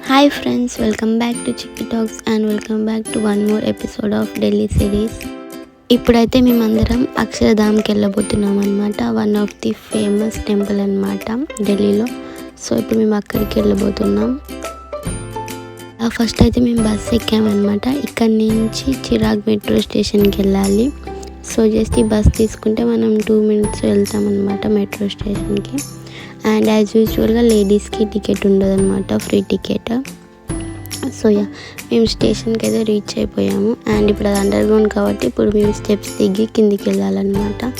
Hi friends, welcome back to Chicky Talks and welcome back to one more episode of Delhi series. ఇప్పుడైతే మేమందరం అక్షరధామ్కి వెళ్ళబోతున్నాం అనమాట. One of the famous temple అనమాట ఢిల్లీలో. So ఇప్పుడు మేము అక్కడికి వెళ్ళబోతున్నాం. ఫస్ట్ అయితే మేము బస్ ఎక్కామన్నమాట. ఇక్కడ నుంచి చిరాగ్ మెట్రో స్టేషన్కి వెళ్ళాలి. సో జస్ట్ ఈ బస్ తీసుకుంటే మనం 2 minutes వెళ్తామన్నమాట మెట్రో స్టేషన్కి. అండ్ యాజ్ యూజువల్గా లేడీస్కి టికెట్ ఉండదు అనమాట, ఫ్రీ టికెట్. సో మేము స్టేషన్కి అయితే రీచ్ అయిపోయాము. అండ్ ఇప్పుడు అది అండర్ గ్రౌండ్ కాబట్టి ఇప్పుడు మేము స్టెప్స్ దిగి కిందికి వెళ్ళాలన్నమాట.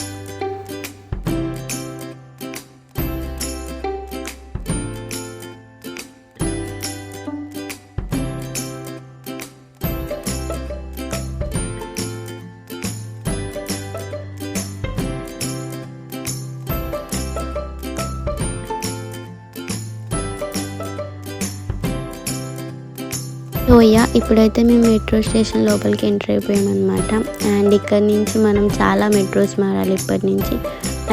సో ఇప్పుడైతే మేము మెట్రో స్టేషన్ లోపలికి ఎంటర్ అయిపోయామన్నమాట. అండ్ ఇక్కడ నుంచి మనం చాలా మెట్రోస్ మారాలి. ఇప్పటి నుంచి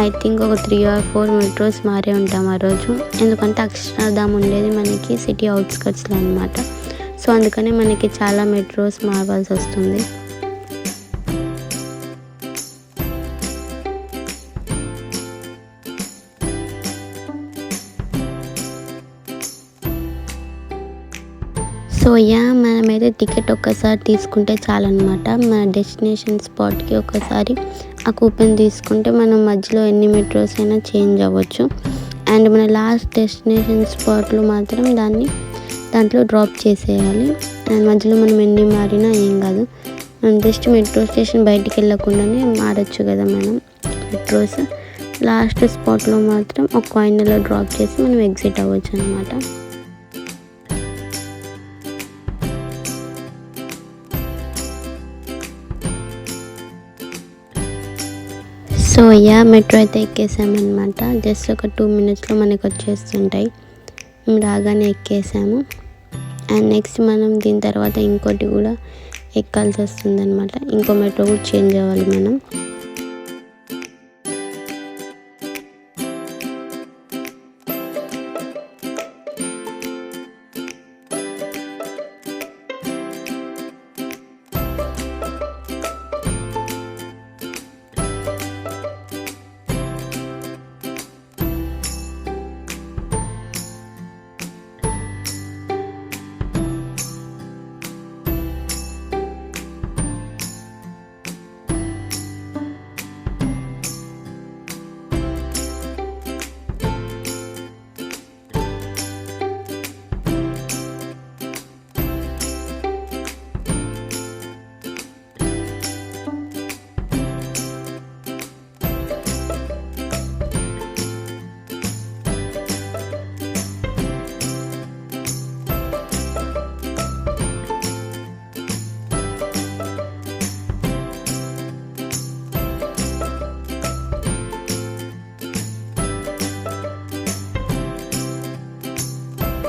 ఐ థింక్ ఒక 3 or 4 మెట్రోస్ మారే ఉంటాం ఆ రోజు. ఎందుకంటే అక్షరధామ్ ఉండేది మనకి సిటీ అవుట్స్కట్స్లో అనమాట. సో అందుకనే మనకి చాలా మెట్రోస్ మారాల్సి వస్తుంది. సో మనమైతే టికెట్ ఒక్కసారి తీసుకుంటే చాలన్నమాట. మన డెస్టినేషన్ స్పాట్కి ఒకసారి ఆ కూపన్ తీసుకుంటే మనం మధ్యలో ఎన్ని మెట్రోస్ అయినా చేంజ్ అవ్వచ్చు. అండ్ మన లాస్ట్ డెస్టినేషన్ స్పాట్లో మాత్రం దాంట్లో డ్రాప్ చేసేయాలి. అండ్ మధ్యలో మనం ఎన్ని మారినా ఏం కాదు. మనం జస్ట్ మెట్రో స్టేషన్ బయటికి వెళ్ళకుండానే మారచ్చు కదా మనం మెట్రోస్. లాస్ట్ స్పాట్లో మాత్రం ఒక కాయిన్లో డ్రాప్ చేసి మనం ఎగ్జిట్ అవ్వచ్చు అనమాట. సో మెట్రో అయితే ఎక్కేసామన్నమాట. జస్ట్ ఒక 2 minutesలో మనకు వచ్చేస్తుంటాయి. మేము రాగానే ఎక్కేసాము. అండ్ నెక్స్ట్ మనం దీని తర్వాత ఇంకోటి కూడా ఎక్కాల్సి వస్తుంది అనమాట. ఇంకో మెట్రో కూడా చేంజ్ అవ్వాలి మనం.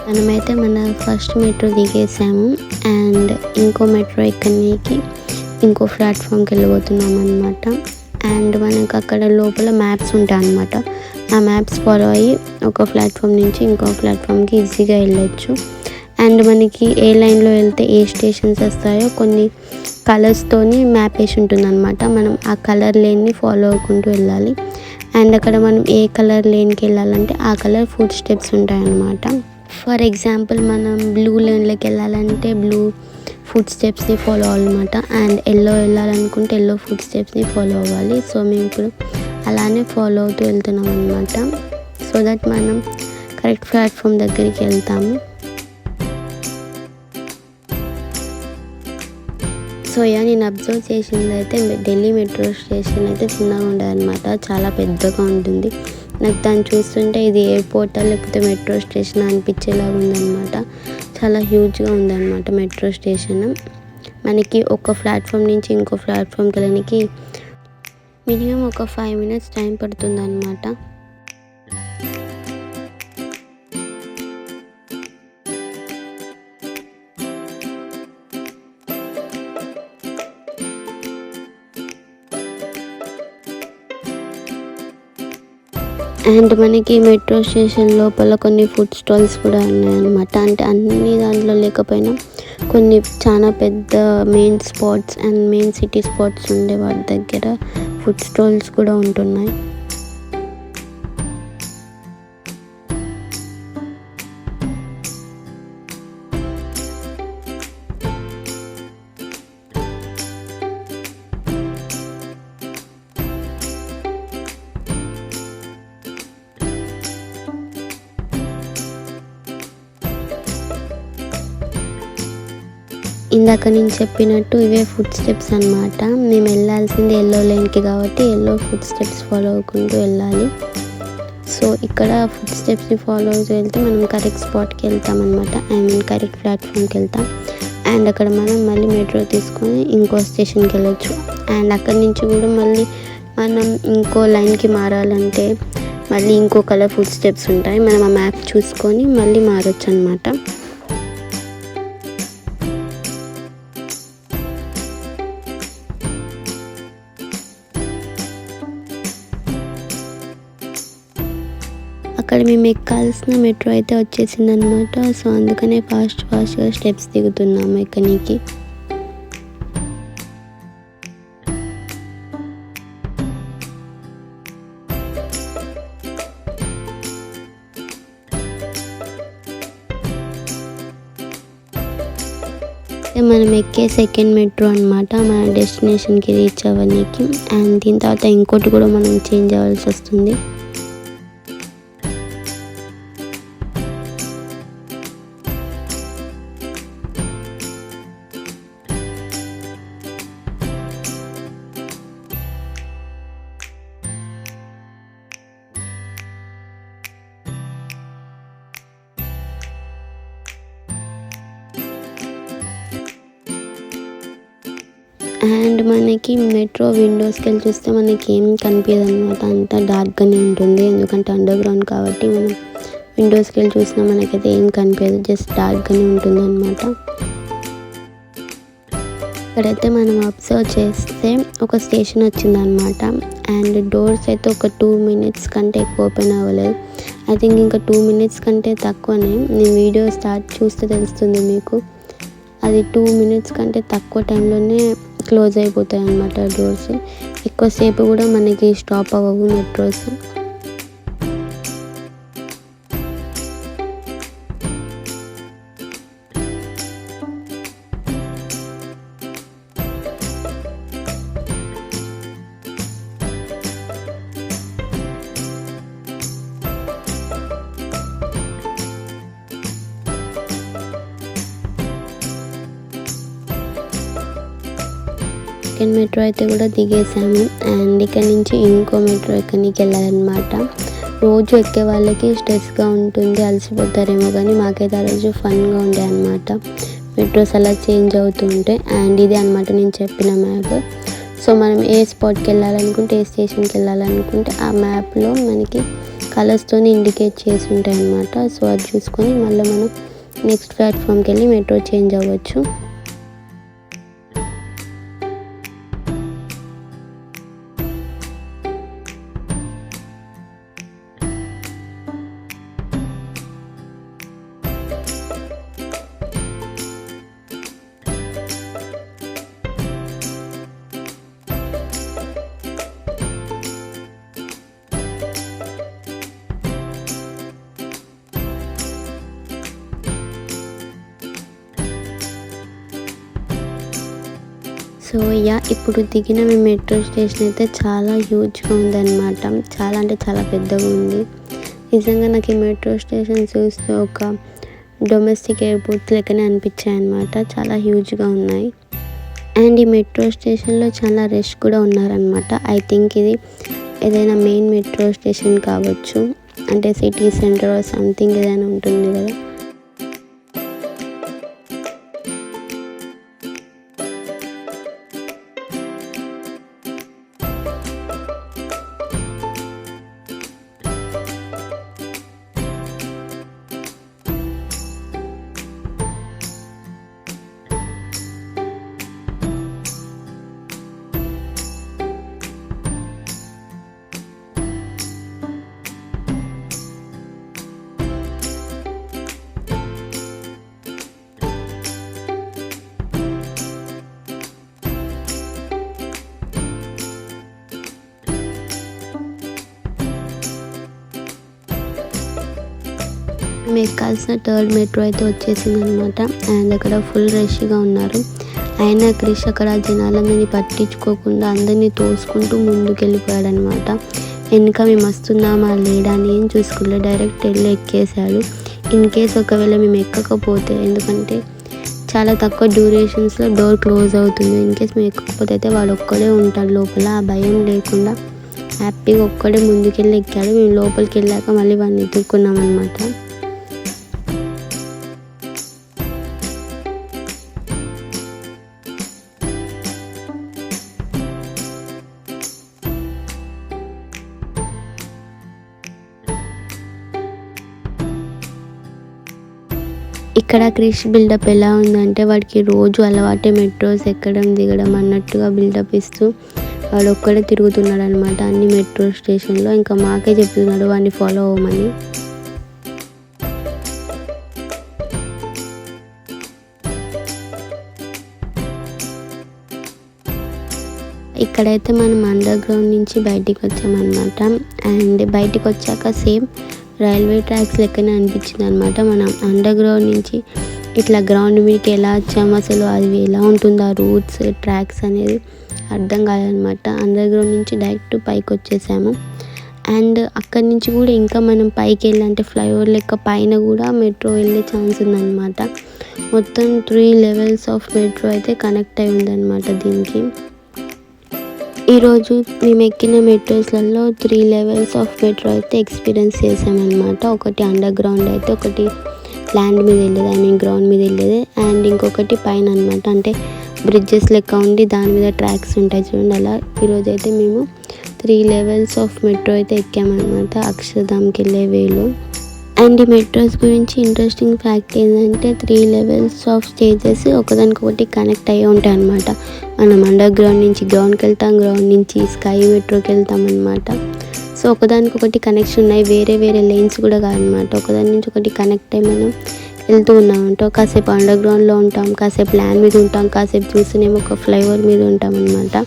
మనమైతే మన ఫస్ట్ మెట్రో దిగేసాము. అండ్ ఇంకో మెట్రో ఎక్కడానికి ఇంకో ప్లాట్ఫామ్కి వెళ్ళబోతున్నాం అనమాట. అండ్ మనకు అక్కడ లోపల మ్యాప్స్ ఉంటాయి అన్నమాట. ఆ మ్యాప్స్ ఫాలో అయ్యి ఒక ప్లాట్ఫామ్ నుంచి ఇంకో ప్లాట్ఫామ్కి ఈజీగా వెళ్ళొచ్చు. అండ్ మనకి ఏ లైన్లో వెళ్తే ఏ స్టేషన్స్ వస్తాయో కొన్ని కలర్స్తోని మ్యాప్ వేసి ఉంటుంది అనమాట. మనం ఆ కలర్ లేన్ని ఫాలో అవ్వకుంటూ వెళ్ళాలి. అండ్ అక్కడ మనం ఏ కలర్ లేన్కి వెళ్ళాలంటే ఆ కలర్ ఫుట్ స్టెప్స్ ఉంటాయన్నమాట. ఫర్ ఎగ్జాంపుల్ మనం బ్లూ లేన్లోకి వెళ్ళాలంటే బ్లూ ఫుట్ స్టెప్స్ని ఫాలో అవ్వాలన్నమాట. అండ్ ఎల్లో వెళ్ళాలనుకుంటే ఎల్లో ఫుట్ స్టెప్స్ని ఫాలో అవ్వాలి. సో మేము ఇప్పుడు అలానే ఫాలో అవుతూ వెళ్తున్నాం అనమాట. సో దట్ మనం కరెక్ట్ ప్లాట్ఫామ్ దగ్గరికి వెళ్తాము. సో నేను అబ్జర్వ్ చేసింది అయితే ఢిల్లీ మెట్రో స్టేషన్ అయితే చిన్నగా ఉండదు అనమాట, చాలా పెద్దగా ఉంటుంది. నాకు దాన్ని చూస్తుంటే ఇది ఎయిర్పోర్టా లేకపోతే మెట్రో స్టేషన్ అనిపించేలాగా ఉందన్నమాట. చాలా హ్యూజ్గా ఉందన్నమాట మెట్రో స్టేషన్. మనకి ఒక ప్లాట్ఫామ్ నుంచి ఇంకో ప్లాట్ఫామ్కి వెళ్ళడానికి మినిమం ఒక 5 minutes టైం పడుతుంది అన్నమాట. అండ్ మనకి మెట్రో స్టేషన్ లోపల కొన్ని ఫుడ్ స్టాల్స్ కూడా ఉన్నాయన్నమాట. అంటే అన్ని దాంట్లో లేకపోయినా కొన్ని చాలా పెద్ద main spots and main city spots ఉండే వాటి దగ్గర ఫుడ్ స్టాల్స్ కూడా ఉంటున్నాయి. ఇందాక నేను చెప్పినట్టు ఇవే ఫుడ్ స్టెప్స్ అనమాట. మేము వెళ్ళాల్సింది ఎల్లో లైన్కి కాబట్టి ఎల్లో ఫుడ్ స్టెప్స్ ఫాలో అవ్వకుంటూ వెళ్ళాలి. సో ఇక్కడ ఫుడ్ స్టెప్స్ని ఫాలో అవుతూ వెళ్తే మనం కరెక్ట్ స్పాట్కి వెళ్తాం అనమాట. కరెక్ట్ ప్లాట్ఫామ్కి వెళ్తాం. అండ్ అక్కడ మనం మళ్ళీ మెట్రో తీసుకొని ఇంకో స్టేషన్కి వెళ్ళొచ్చు. అండ్ అక్కడి నుంచి కూడా మళ్ళీ మనం ఇంకో లైన్కి మారాలంటే మళ్ళీ ఇంకో కలర్ ఫుడ్ స్టెప్స్ ఉంటాయి. మనం ఆ మ్యాప్ చూసుకొని మళ్ళీ మారొచ్చు అనమాట. అక్కడ మేము ఎక్కాల్సిన మెట్రో అయితే వచ్చేసింది అనమాట. సో అందుకనే ఫాస్ట్గా స్టెప్స్ దిగుతున్నాము ఎక్కనికి. మనం ఎక్కే సెకండ్ మెట్రో అనమాట మన డెస్టినేషన్కి రీచ్ అవ్వడానికి. అండ్ దీని తర్వాత ఇంకోటి కూడా మనం చేంజ్ అవ్వాల్సి వస్తుంది. అండ్ మనకి మెట్రో విండోస్కి వెళ్ళి చూస్తే మనకి ఏం కనిపించదు అనమాట. అంతా డార్క్గానే ఉంటుంది. ఎందుకంటే అండర్ గ్రౌండ్ కాబట్టి మనం విండోస్కి వెళ్ళి చూసినా మనకైతే ఏం కనిపించదు, జస్ట్ డార్క్గానే ఉంటుంది అనమాట. ఇక్కడైతే మనం అబ్జర్వ్ చేస్తే ఒక స్టేషన్ వచ్చిందనమాట. అండ్ డోర్స్ అయితే ఒక 2 minutes కంటే ఎక్కువ ఓపెన్ అవ్వలేదు. ఐ థింక్ ఇంకా 2 minutes కంటే తక్కువనే. నేను వీడియో స్టార్ట్ చూస్తే తెలుస్తుంది మీకు. అది 2 minutes కంటే తక్కువ టైంలోనే క్లోజ్ అయిపోతాయి అన్నమాట డోర్స్. ఎక్కువసేపు కూడా మనకి స్టాప్ అవ్వవు మెట్రోస్. సెకండ్ మెట్రో అయితే కూడా దిగేసాము. అండ్ ఇక్కడ నుంచి ఇంకో మెట్రో ఎక్కడికి వెళ్ళాలన్నమాట. రోజు ఎక్కే వాళ్ళకి స్ట్రెస్గా ఉంటుంది, అలసిపోతారేమో, కానీ మాకైతే ఆ రోజు ఫన్గా ఉండే అనమాట. మెట్రోస్ అలా చేంజ్ అవుతూ ఉంటాయి. అండ్ ఇది అనమాట నేను చెప్పిన మ్యాప్. సో మనం ఏ స్పాట్కి వెళ్ళాలనుకుంటే, ఏ స్టేషన్కి వెళ్ళాలనుకుంటే ఆ మ్యాప్లో మనకి కలర్స్తో ఇండికేట్ చేసి ఉంటాయి అన్నమాట. సో అది చూసుకొని మళ్ళీ మనం నెక్స్ట్ ప్లాట్ఫామ్కి వెళ్ళి మెట్రో చేంజ్ అవ్వచ్చు. సో ఇప్పుడు దిగిన మేము మెట్రో స్టేషన్ అయితే చాలా హ్యూజ్గా ఉందన్నమాట. చాలా అంటే చాలా పెద్దగా ఉంది. నిజంగా నాకు ఈ మెట్రో స్టేషన్ చూస్తే ఒక డొమెస్టిక్ ఎయిర్పోర్ట్ లెక్కనే అనిపించాయి అన్నమాట. చాలా హ్యూజ్గా ఉన్నాయి. అండ్ ఈ మెట్రో స్టేషన్లో చాలా రష్ కూడా ఉన్నారనమాట. ఐ థింక్ ఇది ఏదైనా మెయిన్ మెట్రో స్టేషన్ కావచ్చు. అంటే సిటీ సెంటర్ సంథింగ్ ఏదైనా ఉంటుంది కదా. మేము ఎక్కాల్సిన థర్డ్ మెట్రో అయితే వచ్చేసింది అనమాట. అండ్ అక్కడ ఫుల్ రష్గా ఉన్నారు. అయినా క్రిష్ అక్కడ జనాలందరినీ పట్టించుకోకుండా అందరినీ తోసుకుంటూ ముందుకెళ్ళిపోయాడు అనమాట. వెనుక మేము వస్తున్నామా లేడా అని ఏం చూసుకోలే, డైరెక్ట్ వెళ్ళి ఎక్కేసాడు. ఇన్ కేస్ ఒకవేళ మేము ఎక్కకపోతే, ఎందుకంటే చాలా తక్కువ డ్యూరేషన్స్లో డోర్ క్లోజ్ అవుతుంది, ఇన్ కేస్ మేము ఎక్కకపోతే అయితే వాడు ఒక్కడే ఉంటాడు లోపల. ఆ భయం లేకుండా హ్యాపీగా ఒక్కడే ముందుకెళ్ళి ఎక్కాడు. మేము లోపలికి వెళ్ళాక మళ్ళీ వాడిని ఎత్తుక్కున్నాం అనమాట. ఇక్కడ క్రిష్ బిల్డప్ ఎలా ఉందంటే, వాడికి రోజు అలవాటే మెట్రోస్ ఎక్కడం దిగడం అన్నట్టుగా బిల్డప్ ఇస్తూ వాడు ఒక్కడే తిరుగుతున్నాడు అనమాట అన్ని మెట్రో స్టేషన్లో. ఇంకా మాకే చెప్తున్నాడు వాడిని ఫాలో అవ్వమని. ఇక్కడైతే మనం అండర్ గ్రౌండ్ నుంచి బయటికి వచ్చామన్నమాట. అండ్ బయటికి వచ్చాక సేమ్ రైల్వే ట్రాక్స్ లెక్కనే అనిపించింది అనమాట. మనం అండర్ గ్రౌండ్ నుంచి ఇట్లా గ్రౌండ్ మీదకి ఎలా వచ్చాము, అసలు అది ఎలా ఉంటుంది ఆ రూట్స్ ట్రాక్స్ అనేది అర్థం కాదనమాట. అండర్ గ్రౌండ్ నుంచి డైరెక్ట్ పైకి వచ్చేసాము. అండ్ అక్కడి నుంచి కూడా ఇంకా మనం పైకి వెళ్ళాలంటే ఫ్లైఓవర్ లెక్క పైన కూడా మెట్రో వెళ్ళే ఛాన్స్ ఉందన్నమాట. మొత్తం 3 లెవెల్స్ ఆఫ్ మెట్రో అయితే కనెక్ట్ అయి ఉందన్నమాట దీనికి. ఈరోజు మేము ఎక్కిన మెట్రోస్లలో 3 లెవెల్స్ ఆఫ్ మెట్రో అయితే ఎక్స్పీరియన్స్ చేసామన్నమాట. ఒకటి అండర్ గ్రౌండ్ అయితే, ఒకటి ల్యాండ్ మీద వెళ్ళేది, గ్రౌండ్ మీద వెళ్ళేది, అండ్ ఇంకొకటి పైన అనమాట. అంటే బ్రిడ్జెస్ లెక్క ఉండి దాని మీద ట్రాక్స్ ఉంటాయి చూడండి, అలా. ఈరోజు అయితే మేము 3 లెవెల్స్ ఆఫ్ మెట్రో అయితే ఎక్కామన్నమాట అక్షరధామ్కి వెళ్ళే వేలో. అండ్ ఈ మెట్రోస్ గురించి ఇంట్రెస్టింగ్ ఫ్యాక్ట్ ఏంటంటే 3 లెవెల్స్ ఆఫ్ స్టేజెస్ ఒకదానికొకటి కనెక్ట్ అయ్యి ఉంటాయి అన్నమాట. మనం అండర్ గ్రౌండ్ నుంచి గ్రౌండ్కి వెళ్తాం, గ్రౌండ్ నుంచి స్కై మెట్రోకి వెళ్తాం అనమాట. సో ఒకదానికొకటి కనెక్షన్ ఉన్నాయి, వేరే వేరే లైన్స్ కూడా కాదనమాట. ఒకదాని నుంచి ఒకటి కనెక్ట్ అయ్యి మనం వెళ్తూ ఉన్నామంట. కాసేపు అండర్ గ్రౌండ్లో ఉంటాం, కాసేపు ల్యాండ్ మీద ఉంటాం, కాసేపు చూస్తేనేమో ఒక ఫ్లైఓవర్ మీద ఉంటాం అనమాట.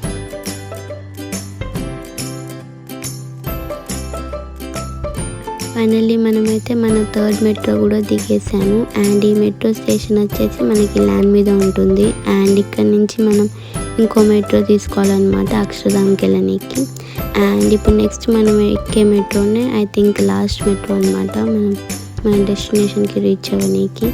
ఫైనల్లీ మనమైతే మన థర్డ్ మెట్రో కూడా దిగేసాము. అండ్ ఈ మెట్రో స్టేషన్ వచ్చేసి మనకి ల్యాండ్ మీద ఉంటుంది. అండ్ ఇక్కడ నుంచి మనం ఇంకో మెట్రో తీసుకోవాలన్నమాట అక్షరధామ్కి వెళ్ళడానికి. అండ్ ఇప్పుడు నెక్స్ట్ మనం ఎక్కే మెట్రోనే ఐ థింక్ లాస్ట్ మెట్రో అనమాట, మన డెస్టినేషన్కి రీచ్ అవ్వడానికి.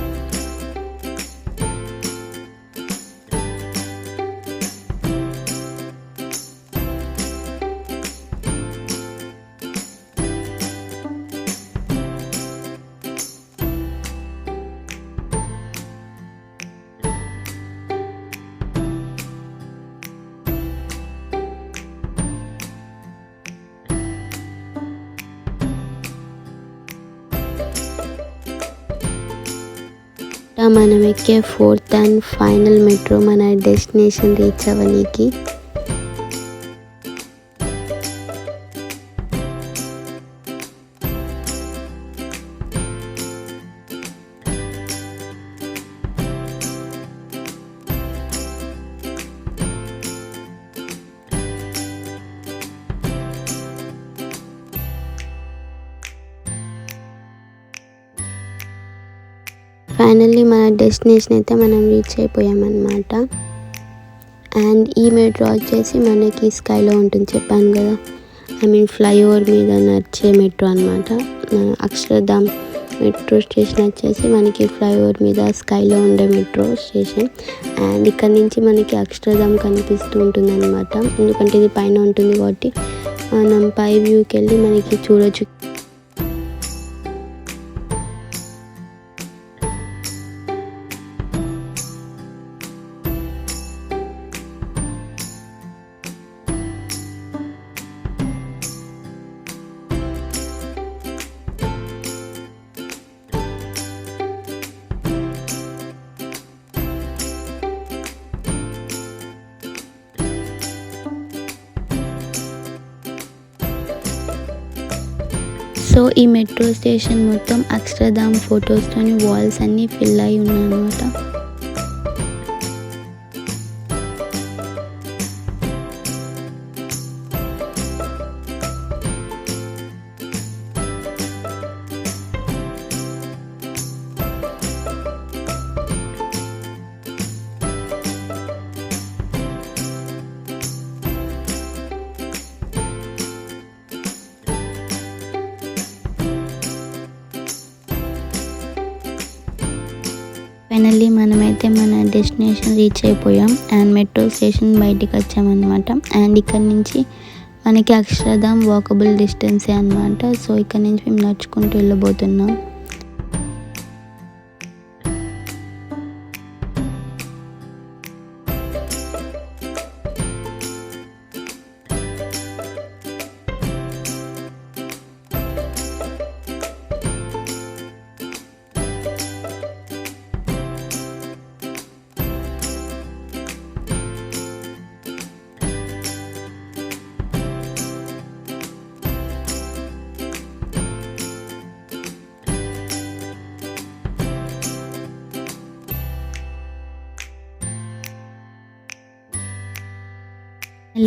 మనం ఎక్కే 4th అండ్ ఫైనల్ మెట్రో మన డెస్టినేషన్ రీచ్ అవ్వడానికి. ఫైనల్లీ మన డెస్టినేషన్ అయితే మనం రీచ్ అయిపోయామన్నమాట. అండ్ ఈ మెట్రో వచ్చేసి మనకి స్కైలో ఉంటుంది, చెప్పాను కదా, ఫ్లైఓవర్ మీద నడిచే మెట్రో అనమాట. అక్షరధామ్ మెట్రో స్టేషన్ వచ్చేసి మనకి ఫ్లైఓవర్ మీద స్కైలో ఉండే మెట్రో స్టేషన్. అండ్ ఇక్కడ నుంచి మనకి అక్షరధామ్ కనిపిస్తూ ఉంటుంది అనమాట, ఎందుకంటే ఇది పైన ఉంటుంది కాబట్టి మనం పై వ్యూకి వెళ్ళి మనకి చూడొచ్చు. సో ఈ మెట్రో స్టేషన్ మొత్తం అక్షరధామ్ ఫొటోస్తోని వాల్స్ అన్నీ ఫిల్ అయి ఉన్నాయన్నమాట. ఫైనల్లీ మనమైతే మన డెస్టినేషన్ రీచ్ అయిపోయాం అండ్ మెట్రో స్టేషన్ బయటికి వచ్చామన్నమాట. అండ్ ఇక్కడ నుంచి మనకి అక్షరధామ్ వాకబుల్ డిస్టెన్సే అనమాట. సో ఇక్కడ నుంచి మేము నడుచుకుంటూ వెళ్ళబోతున్నాం.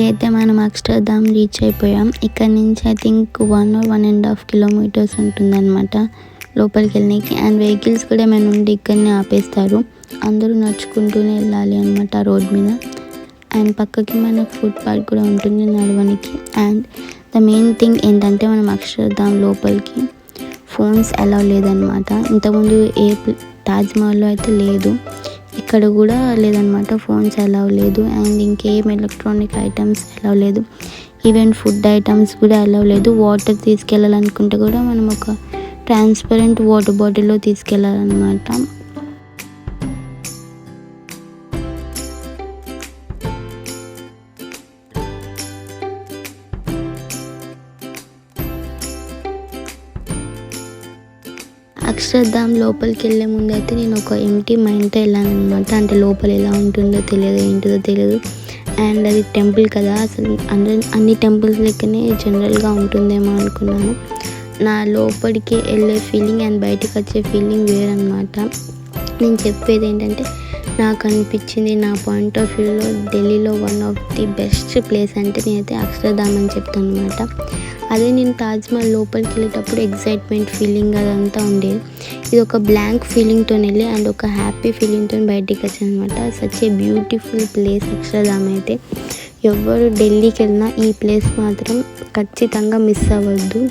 అయితే మనం అక్షరధామ్ రీచ్ అయిపోయాం. ఇక్కడ నుంచి ఐ థింక్ 1 or 1.5 kilometers ఉంటుందన్నమాట లోపలికి వెళ్ళడానికి. అండ్ వెహికల్స్ కూడా ఏమైనా ఉండి ఇక్కడనే ఆపేస్తారు. అందరూ నడుచుకుంటూనే వెళ్ళాలి అనమాట ఆ రోడ్ మీద. అండ్ పక్కకి మనకు ఫుడ్ పాత్ కూడా ఉంటుంది నడవడానికి. అండ్ ద మెయిన్ థింగ్ ఏంటంటే మనం అక్షరధామ్ లోపలికి ఫోన్స్ అలౌ లేదనమాట. ఇంతకుముందు తాజ్మహల్లో అయితే లేదు, ఇక్కడ కూడా లేదనమాట. ఫోన్స్ అలౌ లేదు అండ్ ఇంకేం ఎలక్ట్రానిక్ ఐటమ్స్ అలౌ లేదు. ఈవెన్ ఫుడ్ ఐటమ్స్ కూడా అలౌ లేదు. వాటర్ తీసుకెళ్ళాలనుకుంటే కూడా మనం ఒక ట్రాన్స్పరెంట్ వాటర్ బాటిల్లో తీసుకెళ్ళాలన్నమాట. అక్షరధామ్ లోపలికి వెళ్ళే ముందు అయితే నేను ఒక ఎంటీ మైండ్తో వెళ్ళాను అనమాట. అంటే లోపల ఎలా ఉంటుందో తెలియదు, ఏంటిదో తెలియదు. అండ్ అది టెంపుల్ కదా, అసలు అన్ని టెంపుల్స్ లెక్కనే జనరల్గా ఉంటుందేమో అనుకున్నాను. నా లోపలికి వెళ్ళే ఫీలింగ్ అండ్ బయటికి వచ్చే ఫీలింగ్ వేరనమాట. నేను చెప్పేది ఏంటంటే నాకు అనిపించింది, నా పాయింట్ ఆఫ్ వ్యూలో ఢిల్లీలో one of the best place అంటే నేనైతే అక్షరధామ్ అని చెప్తాను అనమాట. అదే నేను తాజ్మహల్ లోపలికి వెళ్ళేటప్పుడు ఎగ్జైట్మెంట్ ఫీలింగ్ అదంతా ఉండేది. ఇది ఒక బ్లాంక్ ఫీలింగ్తో వెళ్ళి అండ్ ఒక హ్యాపీ ఫీలింగ్తో బయటికి వచ్చాను అనమాట. Such a beautiful place Akshardham అయితే. ఎవరు ఢిల్లీకి వెళ్ళినా ఈ ప్లేస్ మాత్రం ఖచ్చితంగా మిస్ అవ్వద్దు.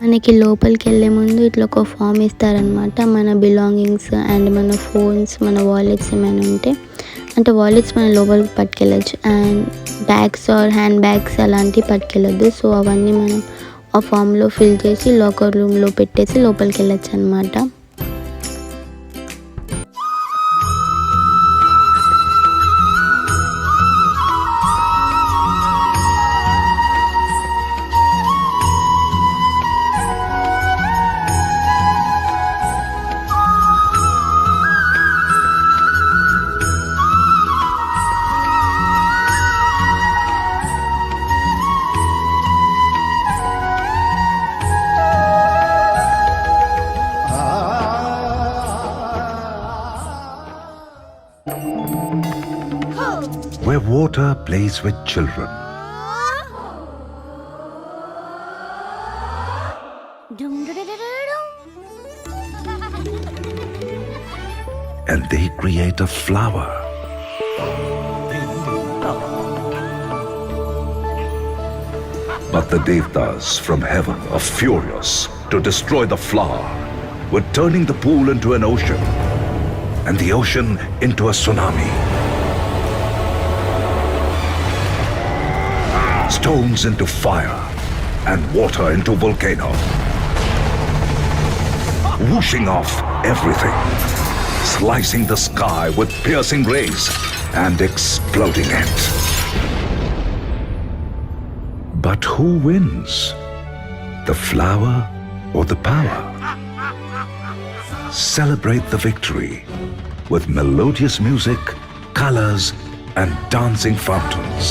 మనకి లోపలికి వెళ్ళే ముందు ఇట్లా ఒక ఫామ్ ఇస్తారనమాట. మన బిలాంగింగ్స్ అండ్ మన ఫోన్స్, మన వాలెట్స్ ఏమైనా ఉంటే, అంటే వాలెట్స్ మనం లోపలికి పట్టుకెళ్ళచ్చు and bags or hand bags అలాంటివి పట్టుకెళ్ళొద్దు. సో అవన్నీ మనం ఆ ఫామ్లో ఫిల్ చేసి లాకర్ రూమ్లో పెట్టేసి లోపలికి వెళ్ళచ్చు అనమాట. Where water plays with children. And they create a flower. But the Devtas from heaven are furious to destroy the flower. We're turning the pool into an ocean, and the ocean into a tsunami. Stones into fire, and water into volcano. Whooshing off everything, slicing the sky with piercing rays, and exploding it. But who wins? The flower or the power? Celebrate the victory with melodious music, colors, and dancing fountains.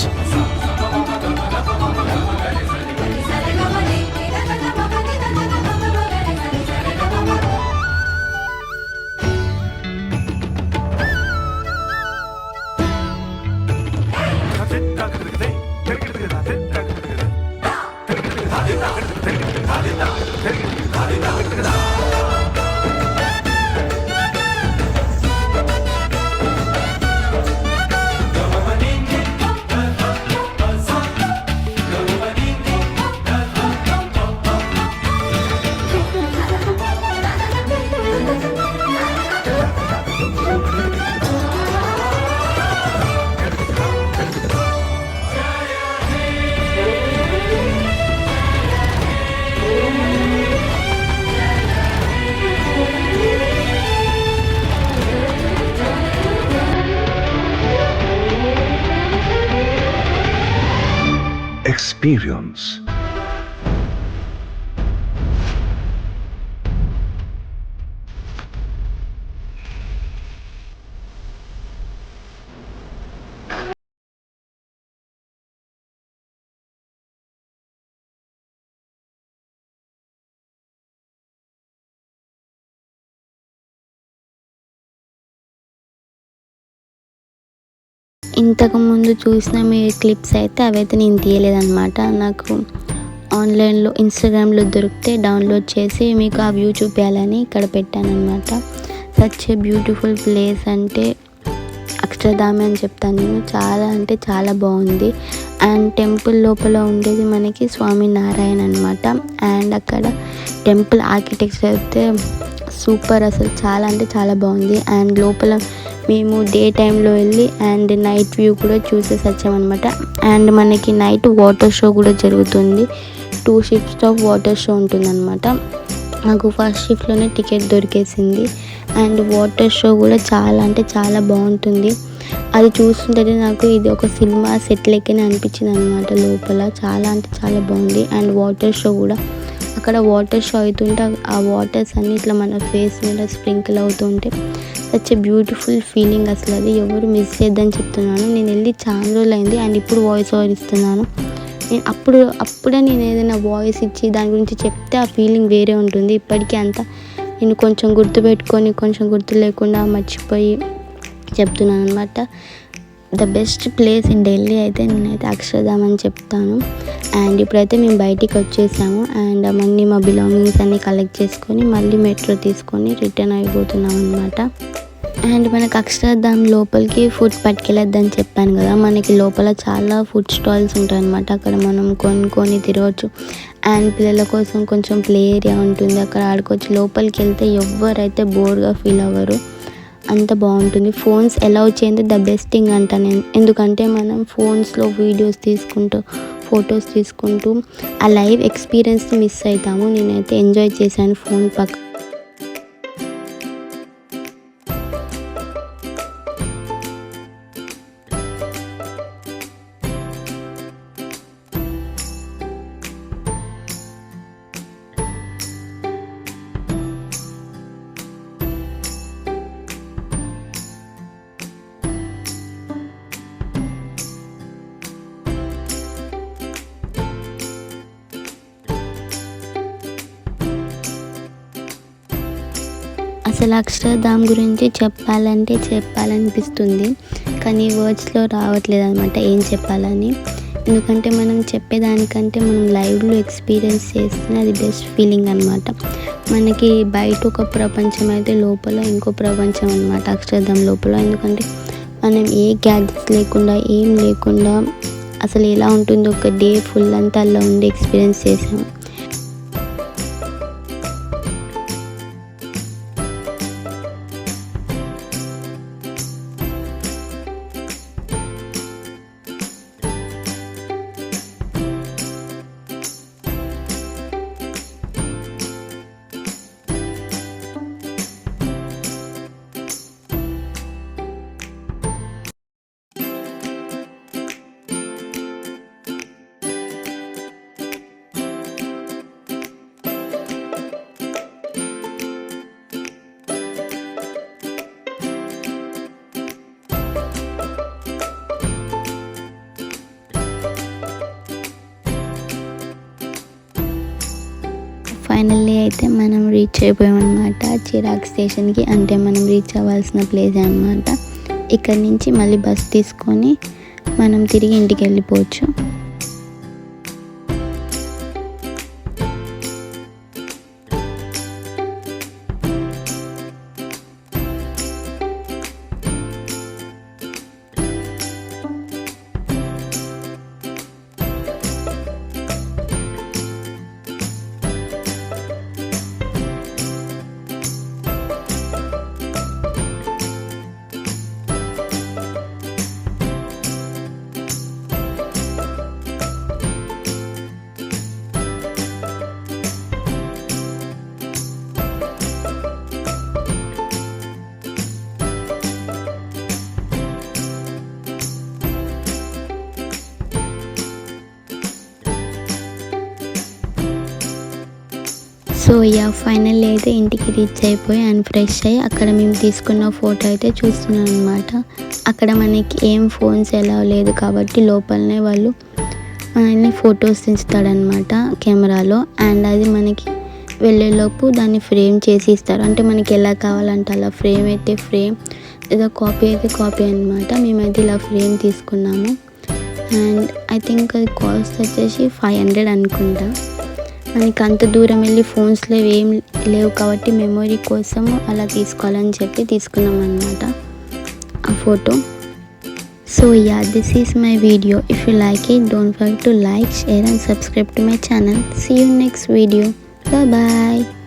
experience. ఇంతకుముందు చూసిన మీ clips అయితే అవైతే నేను తీయలేదన్నమాట. నాకు ఆన్లైన్లో ఇన్స్టాగ్రామ్లో దొరికితే download చేసి మీకు ఆ వ్యూ చూపించాలని ఇక్కడ పెట్టానన్నమాట. సచ్ ఏ బ్యూటిఫుల్ ప్లేస్ అంటే అక్షరధామ అని చెప్తాను నేను. చాలా అంటే చాలా బాగుంది. అండ్ టెంపుల్ లోపల ఉండేది మనకి స్వామి నారాయణ అనమాట. అండ్ అక్కడ టెంపుల్ ఆర్కిటెక్చర్ అయితే సూపర్, అసలు చాలా అంటే చాలా బాగుంది. అండ్ లోపల మేము డే టైంలో వెళ్ళి అండ్ నైట్ వ్యూ కూడా చూసేసి వచ్చామన్నమాట. అండ్ మనకి నైట్ వాటర్ షో కూడా జరుగుతుంది. 2 షిఫ్ట్స్ ఆఫ్ వాటర్ షో ఉంటుందన్నమాట. నాకు ఫస్ట్ షిఫ్ట్లోనే టికెట్ దొరికేసింది. అండ్ వాటర్ షో కూడా చాలా అంటే చాలా బాగుంటుంది. అది చూస్తుంటే నాకు ఇది ఒక సినిమా సెట్ లెక్కనే అనిపించింది అనమాట. లోపల చాలా అంటే చాలా బాగుంది. అండ్ వాటర్ షో కూడా అక్కడ వాటర్ షో అవుతుంటే ఆ వాటర్స్ అన్నీ ఇట్లా మన ఫేస్ మీద స్ప్రింకిల్ అవుతుంటే సచ్ ఎ బ్యూటిఫుల్ ఫీలింగ్. అసలు అది ఎవరు మిస్ చేద్దని చెప్తున్నాను. నేను వెళ్ళి చాలా రోజులు అయింది అండ్ ఇప్పుడు వాయిస్ ఓవర్ ఇస్తున్నాను. నేను అప్పుడే నేను ఏదైనా వాయిస్ ఇచ్చి దాని గురించి చెప్తే ఆ ఫీలింగ్ వేరే ఉంటుంది. ఇప్పటికీ అంతా నేను కొంచెం గుర్తుపెట్టుకొని కొంచెం గుర్తు లేకుండా మర్చిపోయి చెప్తున్నాను అనమాట. The best place in Delhi అయితే నేనైతే అక్షరధామ్ అని చెప్తాను. అండ్ ఇప్పుడైతే మేము బయటికి వచ్చేసాము. అండ్ అవన్నీ మా బిలాంగింగ్స్ అన్నీ కలెక్ట్ చేసుకొని మళ్ళీ మెట్రో తీసుకొని రిటర్న్ అయిపోతున్నాం అనమాట. అండ్ మనకు అక్షరధామ్ లోపలికి ఫుడ్ పట్టుకెళ్ళొద్దని చెప్పాను కదా. మనకి లోపల చాలా ఫుడ్ స్టాల్స్ ఉంటాయి అనమాట. అక్కడ మనం కొనుక్కొని తిరగచ్చు. అండ్ పిల్లల కోసం కొంచెం ప్లే ఏరియా ఉంటుంది, అక్కడ ఆడుకోవచ్చు. లోపలికి వెళ్తే ఎవరైతే బోర్గా ఫీల్ అవ్వరు, అంత బాగుంటుంది. ఫోన్స్ అలౌ చేయండి ద బెస్ట్ థింగ్ అంటాను నేను. ఎందుకంటే మనం ఫోన్స్లో వీడియోస్ తీసుకుంటూ ఫొటోస్ తీసుకుంటూ ఆ లైవ్ ఎక్స్పీరియన్స్ మిస్ అవుతాము. నేనైతే ఎంజాయ్ చేశాను ఫోన్ పక్క. అసలు అక్షరధామ్ గురించి చెప్పాలనిపిస్తుంది, కానీ వర్డ్స్లో రావట్లేదు అనమాట ఏం చెప్పాలని. ఎందుకంటే మనం చెప్పేదానికంటే మనం లైవ్లో ఎక్స్పీరియన్స్ చేస్తే అది బెస్ట్ ఫీలింగ్ అనమాట. మనకి బయట ఒక ప్రపంచం అయితే లోపల ఇంకో ప్రపంచం అనమాట అక్షరధామ్ లోపల. ఎందుకంటే మనం ఏ గ్యాడ్జెట్స్ లేకుండా ఏం లేకుండా అసలు ఎలా ఉంటుందో ఒక డే ఫుల్ అంతా అలా ఉండి ఎక్స్పీరియన్స్ చేసాము. ఫైనల్లీ అయితే మనం రీచ్ అయిపోయామన్నమాట చిరాగ్ స్టేషన్కి. అంటే మనం రీచ్ అవ్వాల్సిన ప్లేస్ అనమాట. ఇక్కడ నుంచి మళ్ళీ బస్ తీసుకొని మనం తిరిగి ఇంటికి వెళ్ళిపోవచ్చు. సో యా ఫైనల్లీ అయితే ఇంటికి రీచ్ అయిపోయి అండ్ ఫ్రెష్ అయ్యి అక్కడ మేము తీసుకున్న ఫోటో అయితే చూస్తున్నాం అనమాట. అక్కడ మనకి ఏం ఫోన్స్ ఎలా లేదు కాబట్టి లోపలనే వాళ్ళు మనల్ని ఫొటోస్ తీస్తాడనమాట కెమెరాలో. అండ్ అది మనకి వెళ్ళేలోపు దాన్ని ఫ్రేమ్ చేసి ఇస్తారు. అంటే మనకి ఎలా కావాలంటే అలా, ఫ్రేమ్ అయితే ఫ్రేమ్, ఏదో కాపీ అయితే కాపీ అనమాట. మేమైతే ఇలా ఫ్రేమ్ తీసుకున్నాము. అండ్ ఐ థింక్ అది కాస్ట్ వచ్చేసి 500 అనుకుంటా. మనకి అంత దూరం వెళ్ళి ఫోన్స్లో ఏం లేవు కాబట్టి మెమొరీ కోసం అలా తీసుకోవాలని చెప్పి తీసుకున్నాం అనమాట ఆ photo. So yeah, this is my video. If you like it, don't forget to like, share and subscribe to my channel. See you next video. Bye bye.